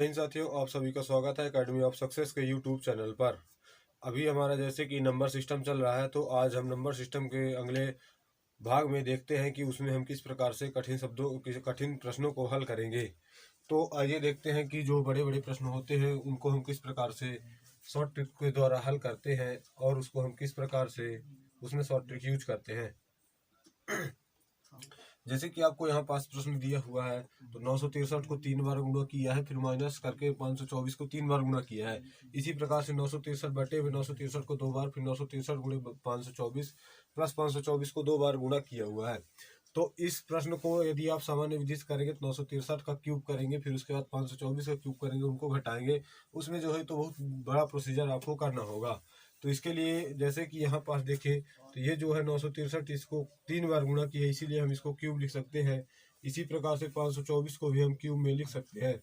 इन साथियों, आप सभी का स्वागत है एकेडमी ऑफ सक्सेस के यूट्यूब चैनल पर। अभी हमारा जैसे कि नंबर सिस्टम चल रहा है, तो आज हम नंबर सिस्टम के अगले भाग में देखते हैं कि उसमें हम किस प्रकार से कठिन प्रश्नों को हल करेंगे। तो आइए देखते हैं कि जो बड़े बड़े प्रश्न होते हैं उनको हम किस प्रकार से शॉर्ट ट्रिक के द्वारा हल करते हैं और उसको हम किस प्रकार से उसमें शॉर्ट ट्रिक यूज करते हैं। जैसे कि आपको यहाँ पास प्रश्न दिया हुआ है, तो 963 को 3 बार गुणा किया है, फिर माइनस करके 524 को 3 बार गुणा किया है। इसी प्रकार से 963 बटे में 963 को 2 बार, फिर 963 गुणे 524 प्लस 524 को 2 बार गुणा किया हुआ है। तो इस प्रश्न को यदि आप सामान्य विधि से करेंगे तो 963 का क्यूब करेंगे, फिर उसके बाद 524 का क्यूब करेंगे, उनको घटाएंगे। उसमें जो है तो बहुत बड़ा प्रोसीजर आपको करना होगा। तो इसके लिए जैसे कि यहाँ पास देखें, तो ये जो है 963 इसको 3 बार गुणा किया, इसीलिए हम इसको क्यूब लिख सकते हैं। इसी प्रकार से 524 को भी हम क्यूब में लिख सकते हैं।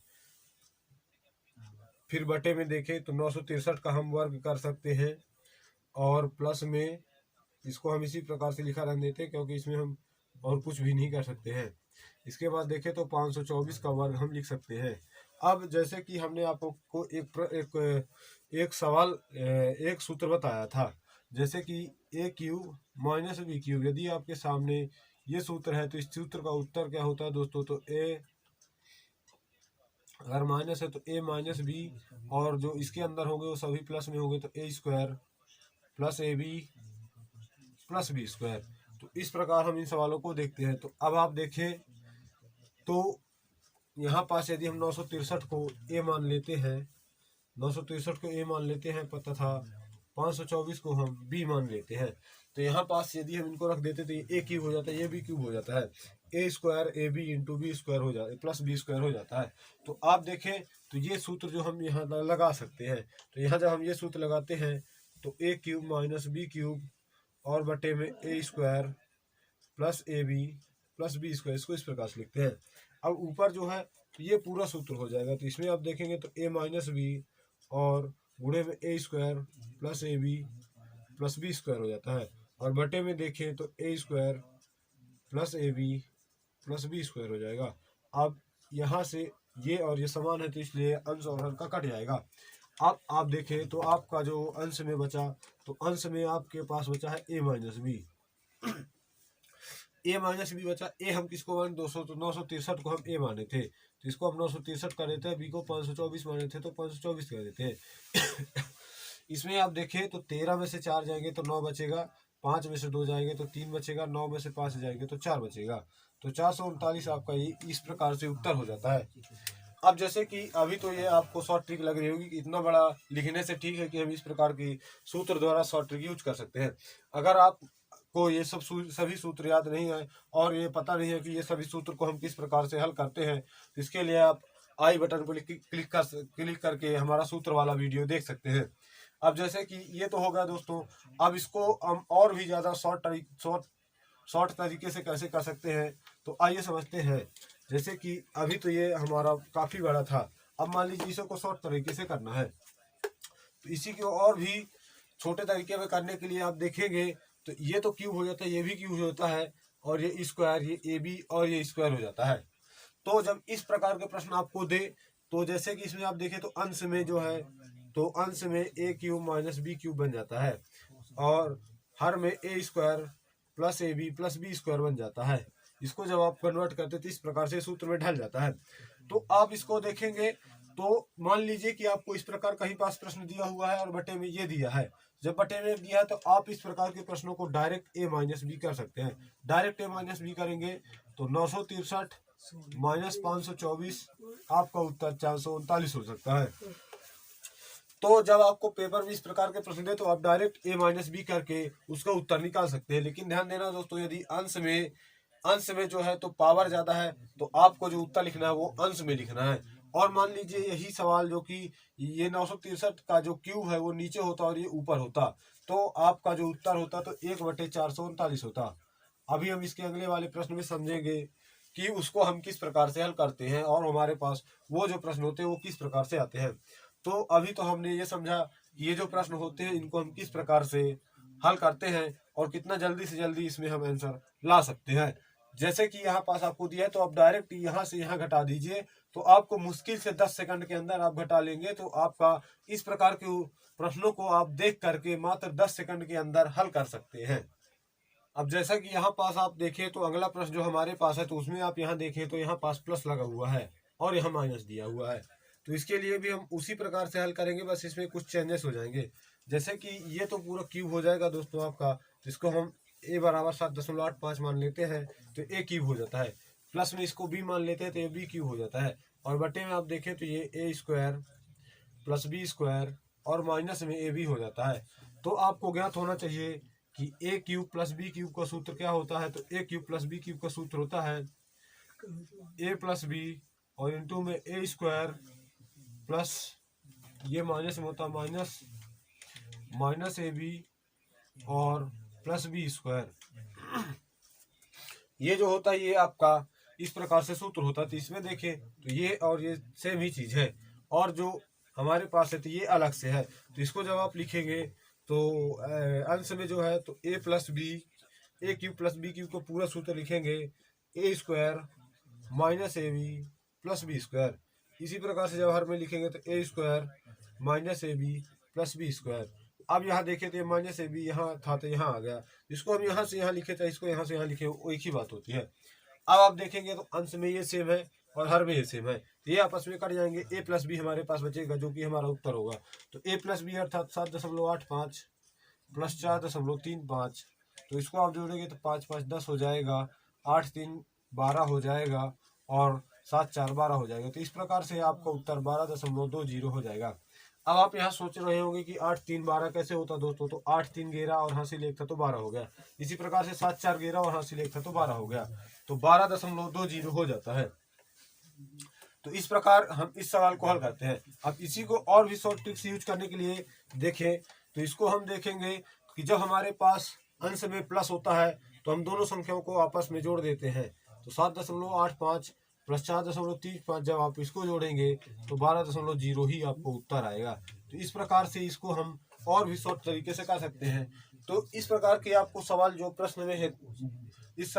फिर बटे में देखें तो 963 का हम वर्ग कर सकते हैं, और प्लस में इसको हम इसी प्रकार से लिखा रहने देते हैं, क्योंकि इसमें हम और कुछ भी नहीं कर सकते हैं। इसके बाद देखें तो 524 का वर्ग हम लिख सकते हैं। अब जैसे कि हमने आपको एक सवाल एक सूत्र बताया था, जैसे कि ए क्यूब माइनस बी क्यूब। यदि आपके सामने ये सूत्र है तो इस सूत्र का उत्तर क्या होता है दोस्तों? तो ए अगर माइनस है तो ए माइनस बी, और जो इसके अंदर होंगे वो सभी प्लस में होंगे, तो A square plus A B plus B square. तो इस प्रकार हम इन सवालों को देखते हैं। तो अब आप देखें तो यहाँ पास यदि हम 963 को ए मान लेते हैं, 963 को ए मान लेते हैं तथा 524 को हम बी मान लेते हैं, तो यहाँ पास यदि हम इनको रख देते तो ये ए क्यूब हो जाता है, ये बी क्यूब हो जाता है। A square A B into B square हो जाता है, प्लस बी स्क्वायर हो जाता है। तो आप देखें तो ये सूत्र जो हम यहाँ लगा सकते हैं, तो यहाँ जब हम ये सूत्र लगाते हैं तो A cube minus B cube और बटे में ए square plus A B plus B square, इसको इस प्रकार से लिखते हैं। अब ऊपर जो है तो ये पूरा सूत्र हो जाएगा। तो इसमें आप देखेंगे तो ए माइनस बी और गुणे में ए square plus A B plus B square हो जाता है, और बटे में देखें तो A square plus A B plus B square हो जाएगा। अब यहाँ से ये और ये समान है, तो इसलिए अंश और हर का कट जाएगा। अब आप देखें तो आपका जो अंश में बचा, तो अंश में आपके पास बचा है ए माइनस बी। ए माइनस बी बचा। ए हम किसको माने? 963 को हम ए माने थे, तो इसको हम 963 कर देते हैं। बी को 524 माने थे तो 524 कर देते हैं। इसमें आप देखें तो 13 में से 4 जाएंगे तो 9 बचेगा, 5 में से 2 जाएंगे तो 3 बचेगा, 9 में से 5 जाएंगे तो 4 बचेगा। तो 439 आपका ये इस प्रकार से उत्तर हो जाता है। अब जैसे कि अभी तो ये आपको शॉर्ट ट्रिक लग रही होगी कि इतना बड़ा लिखने से ठीक है कि हम इस प्रकार की सूत्र द्वारा शॉर्ट ट्रिक यूज कर सकते हैं। अगर आप को ये सभी सूत्र याद नहीं है और ये पता नहीं है कि ये सभी सूत्र को हम किस प्रकार से हल करते हैं, तो इसके लिए आप आई बटन पर क्लिक करके हमारा सूत्र वाला वीडियो देख सकते हैं। अब जैसे कि ये तो होगा दोस्तों, अब इसको हम और भी ज़्यादा शॉर्ट तरीके से कैसे कर सकते हैं, तो आइए समझते हैं। जैसे कि अभी तो ये हमारा काफ़ी बड़ा था, अब मान लीजिए इसको शॉर्ट तरीके से करना है, तो इसी को और भी छोटे तरीके में करने के लिए आप देखेंगे तो ये तो क्यूब हो जाता है, ये भी क्यूब हो जाता है, और ये स्क्वायर, ये ए बी और ये स्क्वायर हो जाता है। तो जब इस प्रकार के प्रश्न आपको दे, तो जैसे कि इसमें आप देखें तो अंश में जो है, तो अंश में a cube minus B cube बन जाता है, और हर में ए square plus A B plus B square बन जाता है। इसको जब आप कन्वर्ट करते तो इस प्रकार से सूत्र में ढल जाता है। तो आप इसको देखेंगे तो मान लीजिए कि आपको इस प्रकार कहीं पास प्रश्न दिया हुआ है और बटे में ये दिया है। जब बटे में दिया है तो आप इस प्रकार के प्रश्नों को डायरेक्ट ए माइनस बी कर सकते हैं। डायरेक्ट ए माइनस बी करेंगे तो 963 माइनस 524, आपका उत्तर 439 हो सकता है। तो जब आपको पेपर में इस प्रकार के प्रश्न दे तो आप डायरेक्ट ए माइनस बी करके उसका उत्तर निकाल सकते हैं। लेकिन ध्यान देना दोस्तों, यदि अंश में जो है तो पावर ज्यादा है, तो आपको जो उत्तर लिखना है वो अंश में लिखना है। और मान लीजिए यही सवाल जो कि ये 963 का जो क्यूब है वो नीचे होता और ये ऊपर होता, तो आपका जो उत्तर होता तो 1/439 होता। अभी हम इसके अगले वाले प्रश्न में समझेंगे कि उसको हम किस प्रकार से हल करते हैं और हमारे पास वो जो प्रश्न होते हैं वो किस प्रकार से आते हैं। तो अभी तो हमने ये समझा कि ये जो प्रश्न होते हैं इनको हम किस प्रकार से हल करते हैं और कितना जल्दी से जल्दी इसमें हम आंसर ला सकते हैं। जैसे कि यहाँ पास आपको दिया है तो आप डायरेक्ट यहाँ से यहाँ घटा दीजिए, तो आपको मुश्किल से 10 सेकंड के अंदर आप घटा लेंगे। तो आपका इस प्रकार के प्रश्नों को आप देख करके मात्र 10 सेकंड के अंदर हल कर सकते हैं। अब जैसा कि यहाँ पास आप देखें तो अगला प्रश्न जो हमारे पास है तो उसमें आप यहाँ देखें तो यहाँ पास प्लस लगा हुआ है और यहाँ माइनस दिया हुआ है। तो इसके लिए भी हम उसी प्रकार से हल करेंगे, बस इसमें कुछ चेंजेस हो जाएंगे। जैसे कि ये तो पूरा क्यूब हो जाएगा दोस्तों आपका, जिसको हम a बराबर 7.85 मान लेते हैं तो a क्यूब हो जाता है। प्लस में इसको b मान लेते हैं तो ये b क्यूब हो जाता है। और बटे में आप देखें तो ये a square plus b square और माइनस में a b हो जाता है। तो आपको ज्ञात होना चाहिए कि a cube plus b cube का सूत्र क्या होता है। तो a cube plus b cube का सूत्र होता है a प्लस b और इंटू में a स्क्वायर प्लस ये माइनस में होता है माइनस ए बी और प्लस बी स्क्वायर। ये जो होता है ये आपका इस प्रकार से सूत्र होता है। तो इसमें देखें तो ये और ये सेम ही चीज है, और जो हमारे पास है तो ये अलग से है। तो इसको जब आप लिखेंगे तो अंश में जो है तो a plus B A cube plus B cube को पूरा सूत्र लिखेंगे a square minus A B plus B square. इसी प्रकार से जब हर में लिखेंगे तो a square minus A B plus B square. अब यहाँ देखें तो ये माइनस ए बी यहाँ था तो यहाँ आ गया, इसको हम यहाँ से यहाँ लिखे थे, इसको यहाँ से यहाँ लिखे, वो एक ही बात होती है। अब आप देखेंगे तो अंश में ये सेम है और हर में ये सेम है, तो ये आपस में कट जाएंगे। a प्लस बी हमारे पास बचेगा जो कि हमारा उत्तर होगा। तो a प्लस बी अर्थात 7.85 प्लस 4.35, तो इसको आप जोड़ेंगे तो 5 5 10 हो जाएगा, 8 3 12 हो जाएगा और 7 4 12 हो जाएगा। तो इस प्रकार से आपका उत्तर 12.20 हो जाएगा। अब आप यहाँ सोच रहे होंगे कि 8 3 12 कैसे होता दोस्तों। तो 8 3 11 और हासिल 1 था तो 12 हो गया। इसी प्रकार से 7 4 11 और हासिल 1 था तो 12 हो गया, तो 12.20 हो जाता है। तो इस प्रकार हम इस सवाल को हल करते हैं। अब इसी को और भी शॉर्ट ट्रिक्स यूज करने के लिए देखें तो इसको हम देखेंगे कि जब हमारे पास अंश में प्लस होता है तो हम दोनों संख्याओं को आपस में जोड़ देते हैं। तो 7.85 प्लस 4.35 जब आप इसको जोड़ेंगे तो 12.0 ही आपको उत्तर आएगा। तो इस प्रकार से इसको हम और भी शॉर्ट तरीके से कर सकते हैं। तो इस प्रकार के आपको सवाल जो प्रश्न में है, इस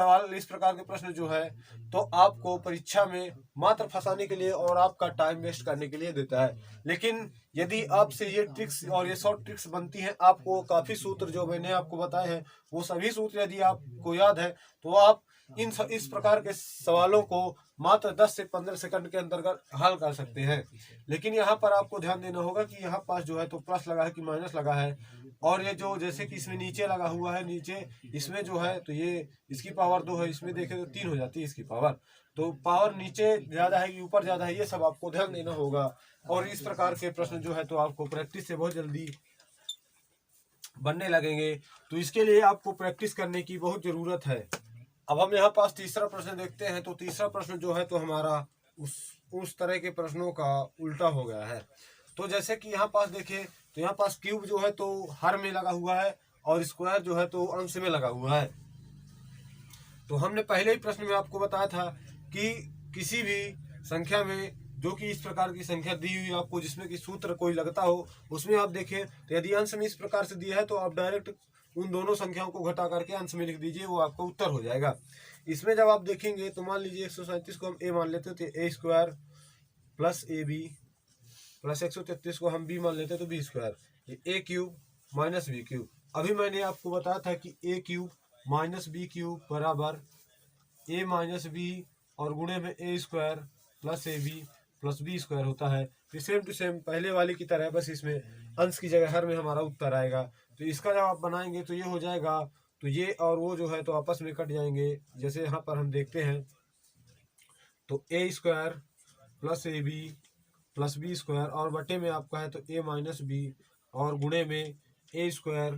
प्रकार के प्रश्न जो है तो आपको परीक्षा में मात्र फंसाने के लिए और आपका टाइम वेस्ट करने के लिए देता है। लेकिन यदि आपसे ये ट्रिक्स और ये शॉर्ट ट्रिक्स बनती हैं, आपको काफी सूत्र जो मैंने आपको बताए हैं वो सभी सूत्र यदि आपको याद है तो आप इस प्रकार के सवालों को मात्र 10 से 15 सेकंड के अंदर हल कर सकते हैं। लेकिन यहाँ पर आपको ध्यान देना होगा कि यहाँ पास जो है तो प्लस लगा है कि माइनस लगा है, और ये जो जैसे कि इसमें नीचे लगा हुआ है, नीचे इसमें जो है तो ये इसकी पावर 2 है, इसमें देखें तो 3 हो जाती है इसकी पावर। तो पावर नीचे ज्यादा है कि ऊपर ज्यादा है, ये सब आपको ध्यान देना होगा। और इस प्रकार के प्रश्न जो है तो आपको प्रैक्टिस से बहुत जल्दी बनने लगेंगे। तो इसके लिए आपको प्रैक्टिस करने की बहुत जरूरत है। अब हम यहाँ पास तीसरा प्रश्न देखते हैं। तो तीसरा प्रश्न जो है तो हमारा उस तरह के प्रश्नों का उल्टा हो गया है। तो जैसे कि यहाँ पास देखें तो यहाँ पास क्यूब जो है तो हर में लगा हुआ है और स्क्वायर जो है तो अंश में लगा हुआ है। तो हमने पहले ही प्रश्न में आपको बताया था कि किसी भी संख्या में जो कि इस प्रकार की संख्या दी हुई आपको जिसमें कि सूत्र कोई लगता हो, उसमें आप देखें तो यदि अंश में इस प्रकार से दिया है तो आप डायरेक्ट उन दोनों संख्याओं को घटा करके अंश में लिख दीजिए, वो आपका उत्तर हो जाएगा। इसमें जब आप देखेंगे तो मान लीजिए 137 को हम a मान लेते तो a square plus A B plus 133 को हम b मान लेते तो b स्क्वायर, ये a cube minus B cube. अभी मैंने आपको बताया था कि a cube minus B cube बराबर a माइनस बी और गुणे में a square plus A B plus B square होता है। तो सेम टू सेम पहले वाले की तरह, बस इसमें अंश की जगह हर में हमारा उत्तर आएगा। तो इसका जब आप बनाएंगे तो ये हो जाएगा, तो ये और वो जो है तो आपस में कट जाएंगे। जैसे यहाँ पर हम देखते हैं तो a square plus A B plus B square और बटे में आपका है तो a माइनस बी और गुणे में a square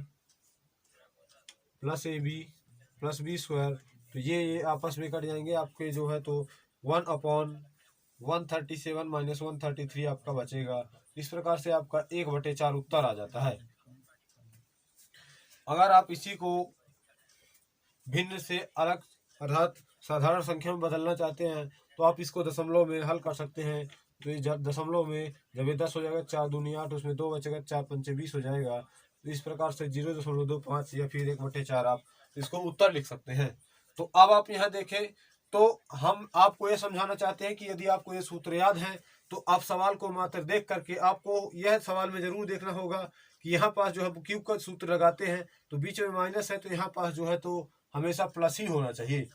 plus A B plus B square. तो ये आपस में कट जाएंगे, आपके जो है तो 1/137 माइनस 133 आपका बचेगा। इस प्रकार से आपका 1/4 उत्तर आ जाता है। अगर आप इसी को भिन्न से अलग अर्थात साधारण संख्या में बदलना चाहते हैं तो आप इसको दशमलव में हल कर सकते हैं। तो ये दशमलव में जब ये 10 हो जाएगा 4 दूनी 8, उसमें 2 बचेगा, 4 पंचे 20 हो जाएगा। तो इस प्रकार से 0.25 या फिर 1/4 आप इसको उत्तर लिख सकते हैं। तो अब आप यहाँ देखें तो हम आपको ये समझाना चाहते हैं कि यदि आपको ये सूत्र याद है तो आप सवाल को मात्र देख करके आपको यह सवाल में जरूर देखना होगा कि यहाँ पास जो है क्यूब का सूत्र लगाते हैं तो बीच में माइनस है तो यहाँ पास जो है तो हमेशा प्लस ही होना चाहिए।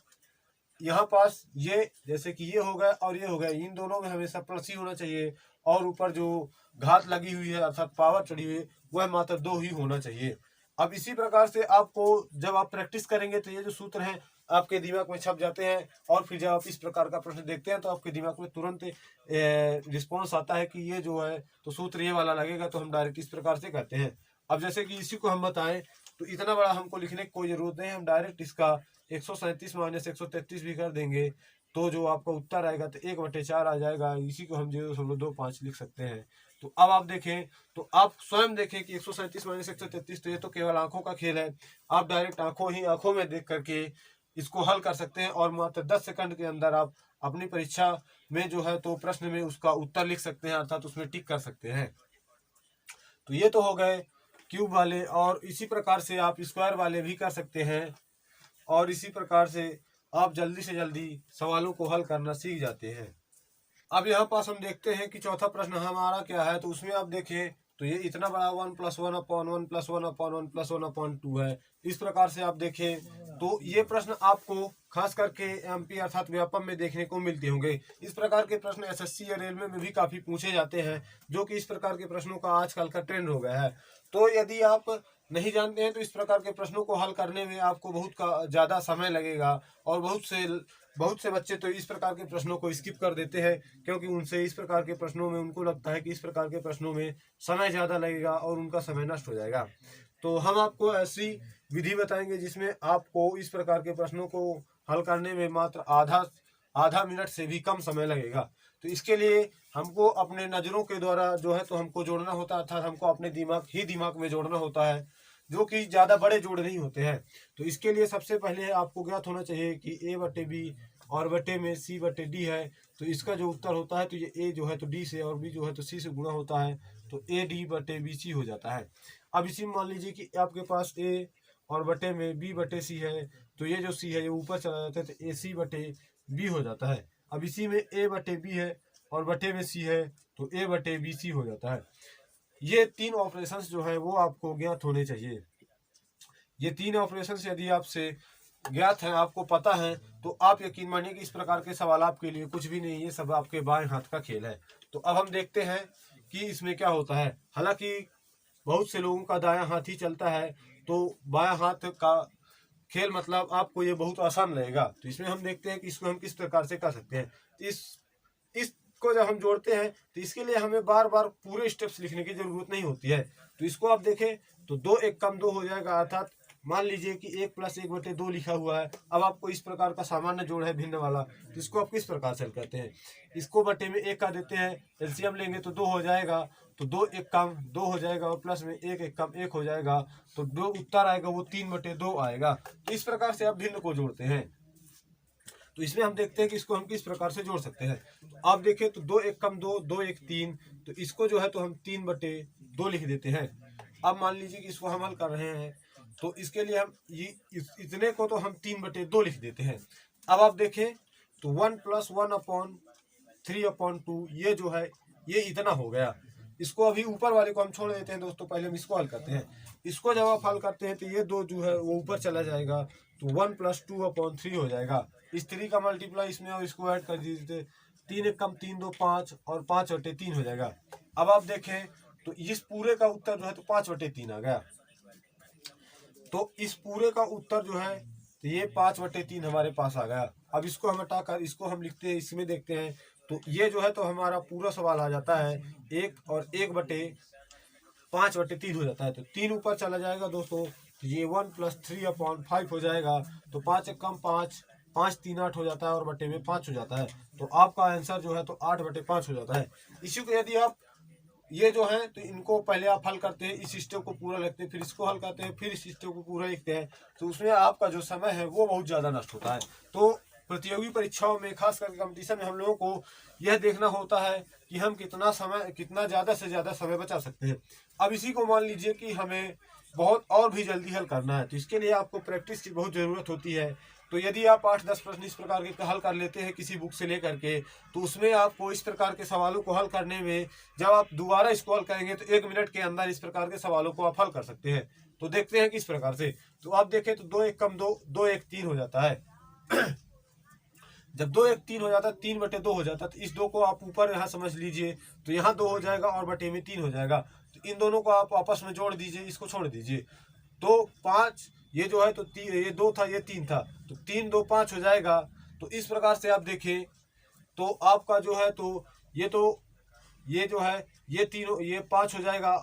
यहाँ पास ये जैसे कि ये हो गया और ये हो गया, इन दोनों में हमेशा प्लस ही होना चाहिए और ऊपर जो घात लगी हुई है अर्थात पावर चढ़ी हुई है वह मात्र 2 ही होना चाहिए। अब इसी प्रकार से आपको जब आप प्रैक्टिस करेंगे तो ये जो सूत्र हैं आपके दिमाग में छप जाते हैं और फिर जब आप इस प्रकार का प्रश्न देखते हैं तो आपके दिमाग में तुरंत रिस्पॉन्स आता है कि ये जो है तो सूत्र ये वाला लगेगा, तो हम डायरेक्ट इस प्रकार से करते हैं। अब जैसे कि इसी को हम बताएं तो इतना बड़ा हमको लिखने की कोई जरूरत नहीं, हम डायरेक्ट इसका 137 माइनस 133 भी कर देंगे तो जो आपका उत्तर आएगा तो 1/4 आ जाएगा। इसी को हम 0.25 लिख सकते हैं। तो अब आप देखें तो आप स्वयं देखें कि 137 माइनस 133 तो ये तो केवल आंखों का खेल है। आप डायरेक्ट आंखों में देख करके इसको हल कर सकते हैं और मात्र 10 सेकंड के अंदर आप अपनी परीक्षा में जो है तो प्रश्न में उसका उत्तर लिख सकते हैं अर्थात उसमें टिक कर सकते हैं। तो ये तो हो गए क्यूब वाले, और इसी प्रकार से आप स्क्वायर वाले भी कर सकते हैं और इसी प्रकार से आप जल्दी से जल्दी सवालों को हल करना सीख जाते हैं। अब यहाँ पास हम देखते हैं कि चौथा प्रश्न हमारा क्या है। तो उसमें आप देखें तो ये इतना बड़ा 1 + 1 अपॉन 1 + 1 अपॉन 1 + 1 अपॉन 2 है। इस प्रकार से आप देखें तो ये प्रश्न आपको खास करके एमपी अर्थात व्यापम में देखने को मिलते होंगे। इस प्रकार के प्रश्न एसएससी या रेलवे में भी काफी पूछे जाते हैं, जो कि इस प्रकार के प्रश्नों का आजकल का ट्रेंड हो गया है। तो यदि आप नहीं जानते हैं तो इस प्रकार के प्रश्नों को हल करने में आपको बहुत ज्यादा समय लगेगा और बहुत से बच्चे तो इस प्रकार के प्रश्नों को स्किप कर देते हैं क्योंकि उनसे इस प्रकार के प्रश्नों में उनको लगता है कि इस प्रकार के प्रश्नों में समय ज़्यादा लगेगा और उनका समय नष्ट हो जाएगा। तो हम आपको ऐसी विधि बताएंगे जिसमें आपको इस प्रकार के प्रश्नों को हल करने में मात्र आधा मिनट से भी कम समय लगेगा। तो इसके लिए हमको अपने नज़रों के द्वारा जो है तो हमको जोड़ना होता है अर्थात हमको अपने दिमाग में जोड़ना होता है, जो कि ज़्यादा बड़े जोड़ नहीं होते हैं। तो इसके लिए सबसे पहले आपको ज्ञात होना चाहिए कि A/B और बटे में C/D है। तो इसका जो उत्तर होता है तो ये A जो है तो D से और B जो है तो C से गुणा होता है तो AD/BC हो जाता है। अब इसी मान लीजिए कि आपके पास A और बटे में B/C है तो ये जो C है ये ऊपर चला जाता है तो AC/B हो जाता है। अब इसी में A/B है और बटे में C है तो A/BC हो जाता है। ये 3 ऑपरेशंस जो है वो आपको ज्ञात होने चाहिए। ये 3 ऑपरेशंस यदि आपसे ज्ञात है, आपको पता है, तो आप यकीन मानिए कि इस प्रकार के सवाल आपके लिए कुछ भी नहीं है, सब आपके बाएं हाथ का खेल है। तो अब हम देखते हैं कि इसमें क्या होता है। हालांकि बहुत से लोगों का दायां हाथ ही चलता है तो बायां हाथ का खेल मतलब आपको ये बहुत आसान लगेगा। तो इसमें हम देखते हैं कि इसको हम किस प्रकार से कर सकते हैं। इसको जब हम जोड़ते हैं तो इसके लिए हमें बार बार पूरे स्टेप्स लिखने की जरूरत नहीं होती है। तो इसको आप देखें तो 2 1 कम 2 हो जाएगा अर्थात मान लीजिए कि 1 + 1/2 लिखा हुआ है। अब आपको इस प्रकार का सामान्य जोड़ है भिन्न वाला, तो इसको आप किस प्रकार से करते हैं। इसको बटे में 1 का देते हैं, एलसीएम लेंगे तो 2 हो जाएगा, तो 2 1 कम 2 हो जाएगा और प्लस में 1 1 कम 1 हो जाएगा, तो जो उत्तर आएगा वो 3/2 आएगा। इस प्रकार से आप भिन्न को जोड़ते हैं। तो इसमें हम देखते हैं कि इसको हम किस प्रकार से जोड़ सकते हैं। तो आप देखें तो 2 1 कम 2 2 1 3, तो इसको जो है तो हम 3/2 लिख देते हैं। अब मान लीजिए कि इसको हम हल कर रहे हैं तो इसके लिए हम इतने को तो हम 3/2 लिख देते हैं। अब आप देखें तो 1 + 1/3/2 ये जो है ये इतना हो गया। इसको अभी ऊपर वाले को हम छोड़ देते हैं दोस्तों, पहले हम इसको हल करते हैं। इसको जब आप हल करते हैं तो ये 2 जो है वो ऊपर चला जाएगा तो 1 + 2/3 हो जाएगा। इस 3 का मल्टीप्लाई इसमें और इसको ऐड कर दीजिए, 3 1 कम 3 2 5 और 5/3 हो जाएगा। अब आप देखें तो इस पूरे का उत्तर जो है तो 5/3 आ गया। तो इस पूरे का उत्तर जो है तो ये 5/3 हमारे पास आ गया। अब इसको हम हटाकर इसको हम लिखते हैं, इसमें देखते हैं तो ये जो है तो हमारा पूरा सवाल आ जाता है 1 और 1/5/3 हो जाता है। तो 3 ऊपर चला जाएगा दोस्तों, तो ये 1 + 3/5 हो जाएगा। तो 5 1 कम 5 5 3 8 हो जाता है और बटे में 5 हो जाता है। तो आपका आंसर जो है तो 8/5 हो जाता है। इसी को यदि आप ये जो है तो इनको पहले आप हल करते हैं, इस सिस्टम को पूरा लिखते हैं, फिर इसको हल करते हैं, फिर इस सिस्टम को पूरा लिखते हैं, तो उसमें आपका जो समय है वो बहुत ज़्यादा नष्ट होता है। तो प्रतियोगी परीक्षाओं में खास करके कंपटीशन में हम लोगों को यह देखना होता है कि हम कितना ज़्यादा से ज़्यादा समय बचा सकते हैं। अब इसी को मान लीजिए कि हमें बहुत और भी जल्दी हल करना है, तो इसके लिए आपको प्रैक्टिस की बहुत ज़रूरत होती है। तो यदि आप 8-10 प्रश्न इस प्रकार के हल कर लेते हैं किसी बुक से लेकर के, तो उसमें आपको इस प्रकार के सवालों को हल करने में जब आप दोबारा इसको हल करेंगे तो 1 मिनट के अंदर इस प्रकार के सवालों को आप हल कर सकते हैं। तो देखते हैं किस प्रकार से। तो आप देखें तो 2 1 कम 2, 2 1 3 हो जाता है। जब 2 1 3 हो जाता है, 3/2 हो जाता है, तो इस 2 को आप ऊपर यहाँ समझ लीजिए, तो यहाँ 2 हो जाएगा और बटे में 3 हो जाएगा। तो इन दोनों को आप आपस में जोड़ दीजिए, इसको छोड़ दीजिए। तो 5 ये जो है तो ये 2 था, ये 3 था, तो 3 2 5 हो जाएगा। तो इस प्रकार से आप देखें तो आपका जो है तो ये जो है ये 3 ये 5 हो जाएगा।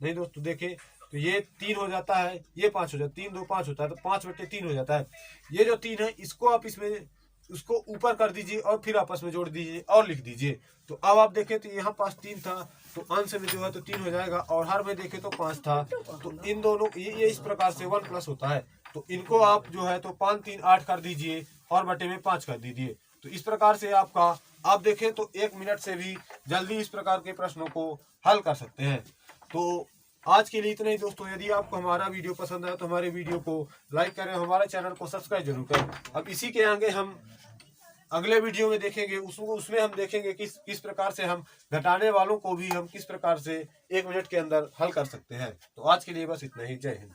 नहीं दोस्तों देखें तो ये 3 हो जाता है, ये 5 हो जाता है, 3 2 5 होता है, तो 5/3 हो जाता है। ये जो 3 है इसको आप इसमें उसको ऊपर कर दीजिए और फिर आपस में जोड़ दीजिए और लिख दीजिए। तो अब आप देखें तो यहाँ पास 3 था, तो अंश में जो है तो 3 हो जाएगा, और हर में देखें तो 5 था। तो इन दोनों ये इस प्रकार से 1 प्लस होता है। तो इनको आप जो है तो 5 3 8 कर दीजिए और बटे में 5 कर दीजिए। तो इस प्रकार से आपका आप देखें तो 1 मिनट से भी जल्दी इस प्रकार के प्रश्नों को हल कर सकते हैं। तो आज के लिए इतना ही दोस्तों। यदि आपको हमारा वीडियो पसंद आया तो हमारे वीडियो को लाइक करें, हमारे चैनल को सब्सक्राइब जरूर करें। अब इसी के आगे हम अगले वीडियो में देखेंगे, उसमें हम देखेंगे किस प्रकार से हम घटाने वालों को भी हम किस प्रकार से 1 मिनट के अंदर हल कर सकते हैं। तो आज के लिए बस इतना ही। जय हिंद।